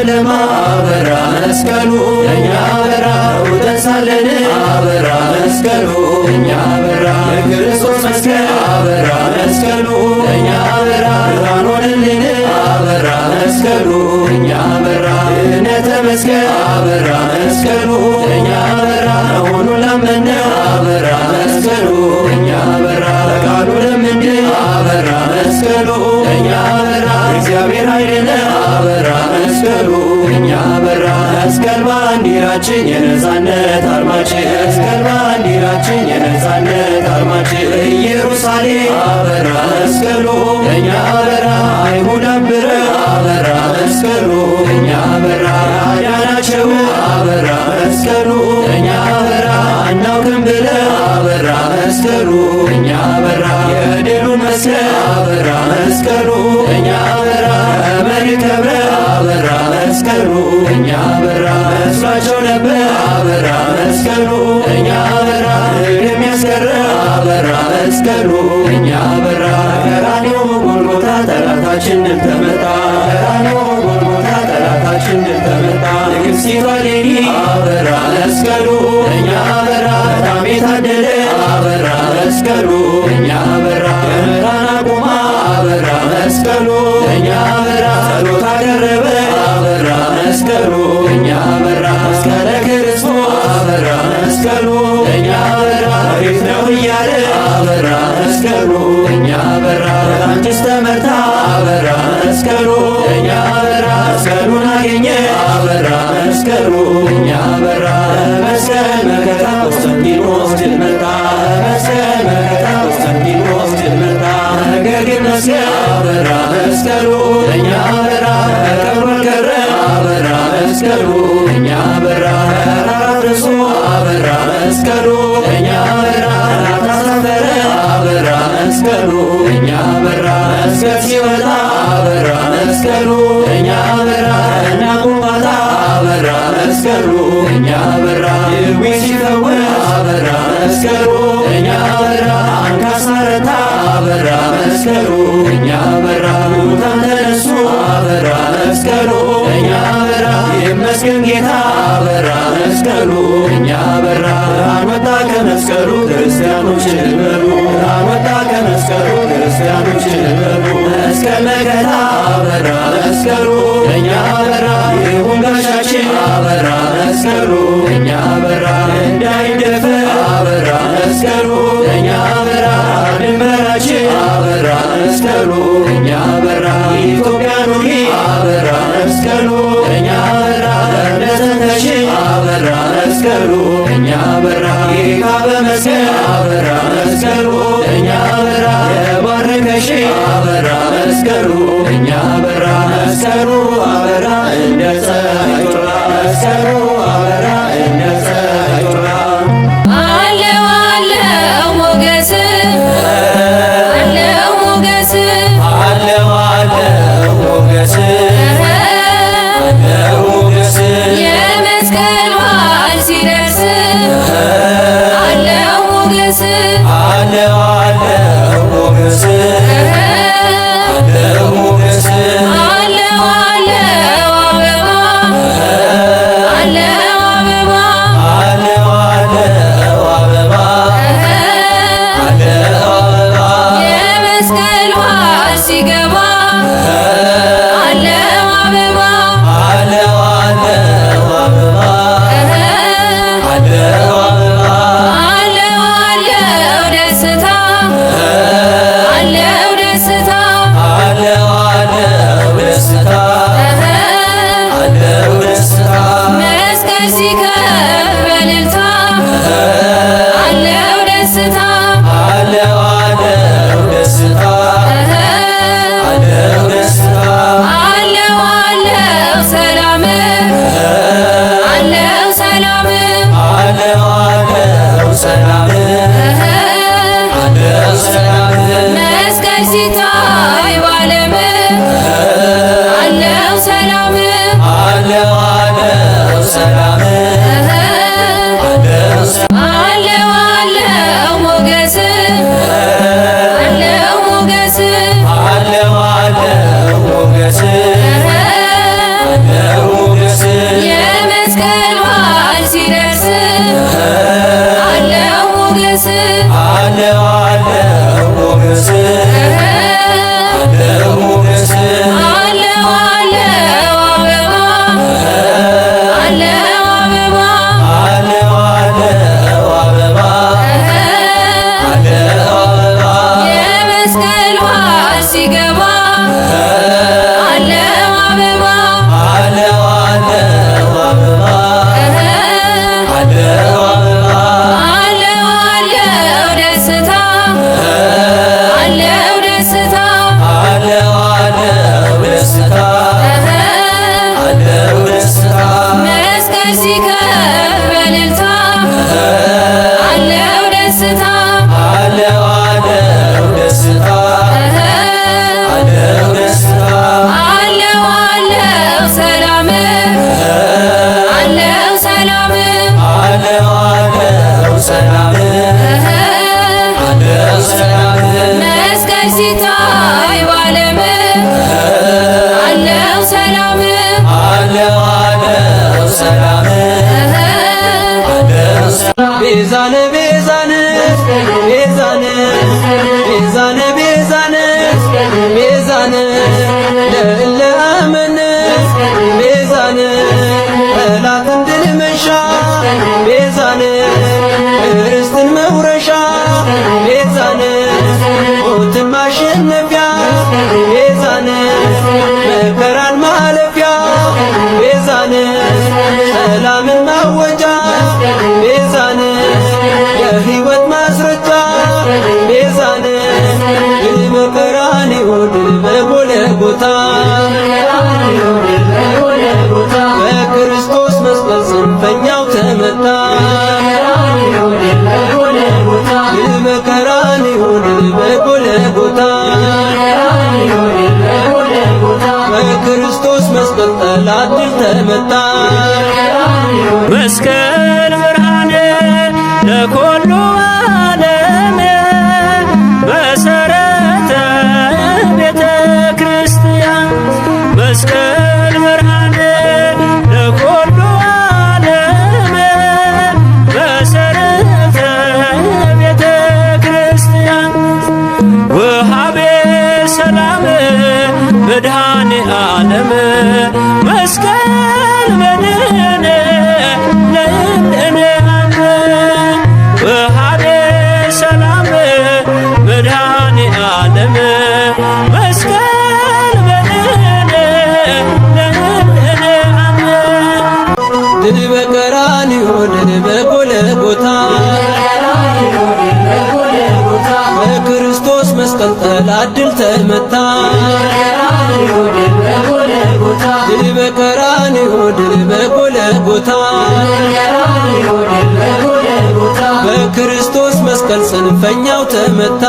ጨለማ አበራ መስቀሉ ለእኛ በራ ሞተን ሳለን አበራ መስቀሉ ለእኛ በራ የክርስቶስ መስቀል አበራ መስቀሉ ለእኛ በራ ብርሃን ሆነልን አበራ መስቀሉ ለእኛ በራ ድኅነተ መስቀል አበራ መስቀሉ ለእኛ በራ መሆኑን ላመነው አበራ መስቀሉ ለእኛ በራ በቃሉ ለምንድን አበራ መስቀሉ ለእኛ በራ እግዚአብሔር ኃይልነ አበራ መስቀሉ ለእኛ በራ መስቀል ባንዲራችን የነጻነት አርማችን መስቀል ባንዲራችን የነጻነት አርማችን ኢየሩሳሌም አበራ መስቀሉ ለእኛ በራ አይሁድ አብረ አበራ መስቀሉ ለእኛ በራ ያዳናቸው አበራ መስቀሉ ለእኛ በራ አናውቅም ብለ አበራ መስቀሉ ለእኛ በራ የድሉን መስቀል አበራ መስቀሉ ለእኛ በራ መሪ ከብረ አበራ መስቀሉ ለእኛ በራ መስሏቸው ነበር አበራ መስቀሉ ለእኛ በራ የሚያስቀረ አበራ መስቀሉ ለእኛ በራ ቀራንዮ ጎልጎታ ጠላታችን ድል ተመታ ቀራንዮ ጎልጎታ ጠላታችን ድል ተመታ ንግሥቲቷ እሌኒ አበራ መስቀሉ ለእኛ በራ በጣም የታደለ አበራ መስቀሉ ለእኛ በራ የመራን አቁማ አበራ መስቀሉ ለእኛ በራ ጸሎት አቀረበ አበራ መስቀሉ ለእኛ በራ መስቀለ ክርስቶስ አበራ መስቀሉ ለእኛ በራ ወዴት ነው እያለ አበራ መስቀሉ ለእኛ በራ በላንቺስ ተመርታ አበራ መስቀሉ ለእኛ በራ መስቀሉን አገኘ አበራ መስቀሉ ለእኛ በራ መስቀል መከታ ቆስጠንጢኖስ ድል መታ መስቀል መከታ ቆስጠንጢኖስ ድል መታ ነገር ግን መስቀል አበራ መስቀሉ ለእኛ በራ ቀብሮ አልቀረ አበራ መስቀሉ ለእኛ በራ ራርሶ አበራ መስቀሉ ለእኛ በራ ታሳፈረ አበራ መስቀሉ ለእኛ በራ መስቀል ሲወጣ አበራ መስቀሉ ለእኛ በራ እናቁማታ አበራ መስቀሉ ለእኛ በራ ድዌ ሲፈወስ አበራ መስቀሉ ለእኛ በራ አንካሳ ረታ አበራ መስቀሉ ለእኛ በራ ሙታን ተነሱ አበራ መስቀሉ ለእኛ በራ ይመስገን ጌታ አበራ መስቀሉ ለእኛ በራ ብርሃን ወጣ ከመስቀሉ ክርስቲያኖች በሉ ብርሃን ወጣ ከመስቀሉ ክርስቲያኖች በሉ መስቀል መከታ አበራ መስቀሉ ለእኛ በራ ይሁን ጋሻችን አበራ መስቀሉ ለእኛ በራ እንዳይደፈር አበራ መስቀሉ ለእኛ በራ ድንበራችን አበራ መስቀሉ ለእኛ በራ ኢትዮጵያን ሁሉ አበራ መስቀሉ ለእኛ በራ ለሰንተሽ አበራ መስቀሉ ለእኛ በራ ጌታ በመስቀል አበራ መስቀሉ ለእኛ በራ የባረከሽ አበራ መስቀሉ ለእኛ በራ መስቀሉ አበራ እንደ ፀሐይ ጮራ መስቀሉ አበራ እንደ ፀሐይ ጮራ አለው አለው ሞገስ አለው ሞገስ አለው አለው ሞገስ አለው ሞገስ የመስቀል በዓል ሲደርስ አለው ሞገስ አለው አለው ሞገስ አለው ሞገስ ሰላም አለው ሰላም መስቀል ሲታይ ባለም አለው ሰላም አለው ሰላም አለው ቤዛነ ቤዛነ ቤዛነ ቤዛነ ቤዛነ ቤዛነ ለእለ አመነ ቤዛነ ጠላትን ድል መንሻ ቤዛነ ርስትን መውረሻ ቤዛነ ሞትን ማሸነፊያ ቤዛነ መከራን ማለፊያ ቤዛነ ሰላምን ማወጃ ቤዛነ የሕይወት ማስረጃ ቤዛነ ድል በቀራንዮ ድል በጎልጎታ በክርስቶስ መስቀል ጽንፈኛው ተመታ ድል በቀራንዮ ድል በጎልጎታ በክርስቶስ መስቀል ጠላት ድል ተመታ መስቀል ብርሃነ ለኩሉ ዓለም መሰረተ ቤተ ክርስቲያን መስቀል ብርሃነ ለኩሉ ዓለም መሰረተ ቤተ ክርስቲያን ወሃቤ ሰላም መድኃኔ ዓለም መስቀል መድኃኔ ወሃቤ ሰላም መድኃኔ ዓለም መስቀል መድኃኔ ድል በቀራንዮ ድል በጎልጎታ በክርስቶስ መስቀል ጠላት ድል ተመታ ድል በቀራንዮ ድል በጎልጎታ በክርስቶስ መስቀል ጽንፈኛው ተመታ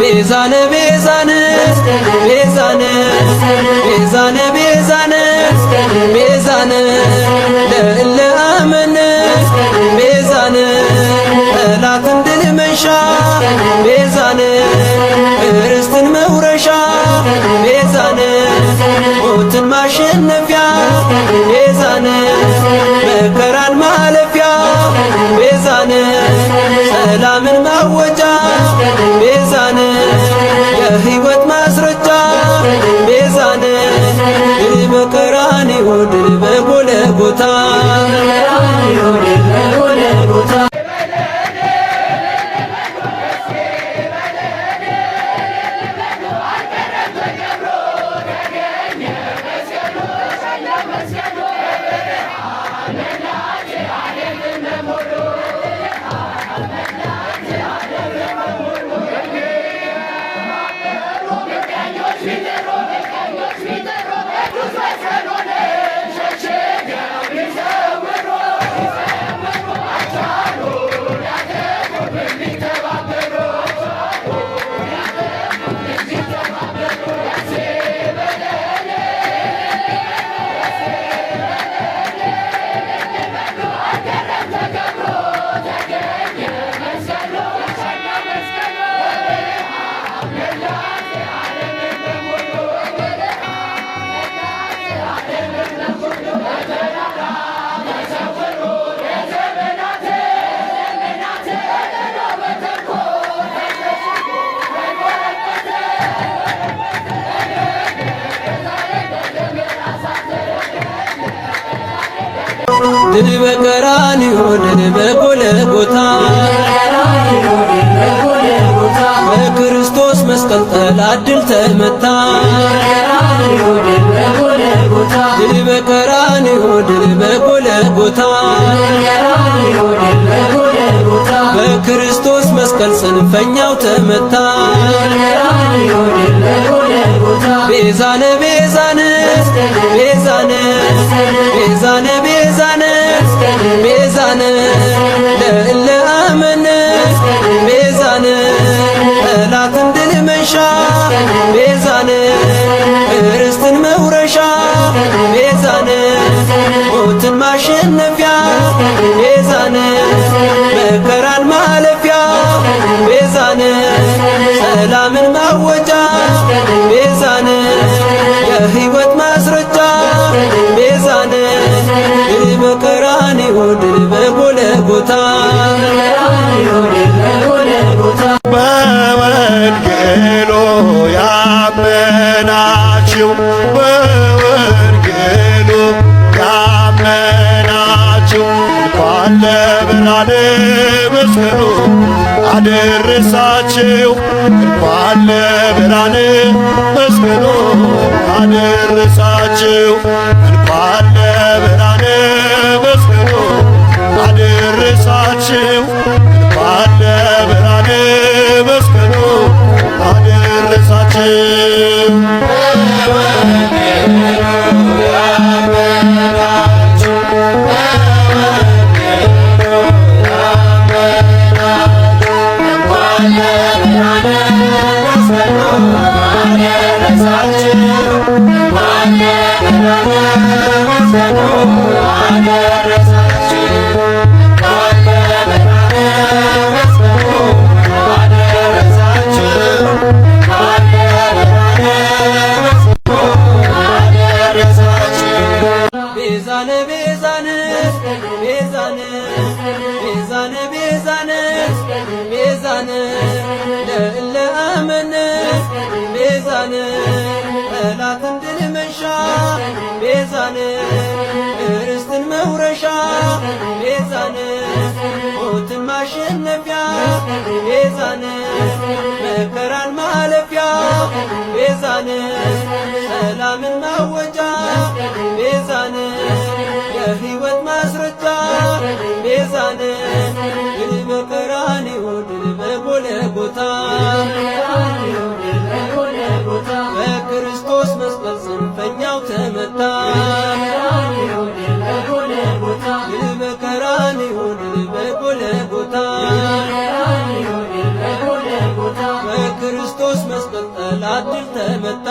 ቤዛነ ቤዛነ ቤዛነ ቤዛነ ቤዛነ ቤዛነ ለእለ አመነ ቤዛነ ጠላትን ድል መንሻ ቤዛነ ርስትን መውረሻ ቤዛነ ሞትን ማሸነፊያ ቤዛነ መከራን ማለፊያ ቤዛነ ሰላምን ማወጃ ቤዛነ የሕይወት ማስረጃ ቤዛነ ድል በቀራንዮ ድል በጎልጎታ ድል በቀራንዮ ድል በጎልጎታ በክርስቶስ መስቀል ጠላት ድል ተመታ ድል በቀራንዮ ድል በጎልጎታ በክርስቶስ መስቀል ጽንፈኛው ተመታ ቤዛነ ቤዛነ ቤዛነ ቤዛነ ቤዛነ ቤዛነ ለእለ አመነ ቤዛነ ጠላትን ድል መንሻ ቤዛነ ርስትን መውረሻ ቤዛነ ሞትን ማሸነፊያ ቤዛነ መከራን ማለፊያ ቤዛነ ሰላምን ማወጃ ቤዛነ የሕይወት ማስረጃ ቤዛነ ድል በቀራንዮ ድል በጎልጎታ በወንጌሉ ያመናችሁ በወንጌሉ ያመናችሁ እንኳን ለብርሃነ መስቀሉ አደረሳችሁ እንኳን ለብርሃነ መስቀሉ አደረሳችሁ እንኳን ለብርሃነ መስቀሉ አደረሳችሁ እንኳን ለብርሃነ መስቀሉ አደረሳችሁ። ቤዛነ ቤዛነ ቤዛነ ቤዛነ ቤዛነ ቤዛነ ለእለ አመነ ቤዛነ ጠላትን ድል መንሻ ቤዛነ ርስትን መውረሻ ቤዛነ ሞትን ማሸነፊያ ቤዛነ መከራን ማለፊያ ቤዛነ ሰላምን ማወጃ ቤዛነ የሕይወት ማስረጃ ቤዛነ ድል በቀራንዮ ድል በጎልጎታ በክርስቶስ መስቀል ጽንፈኛው ተመታ ድል በቀራንዮ ድል በጎልጎታ በክርስቶስ መስቀል ጠላት ድል ተመታ።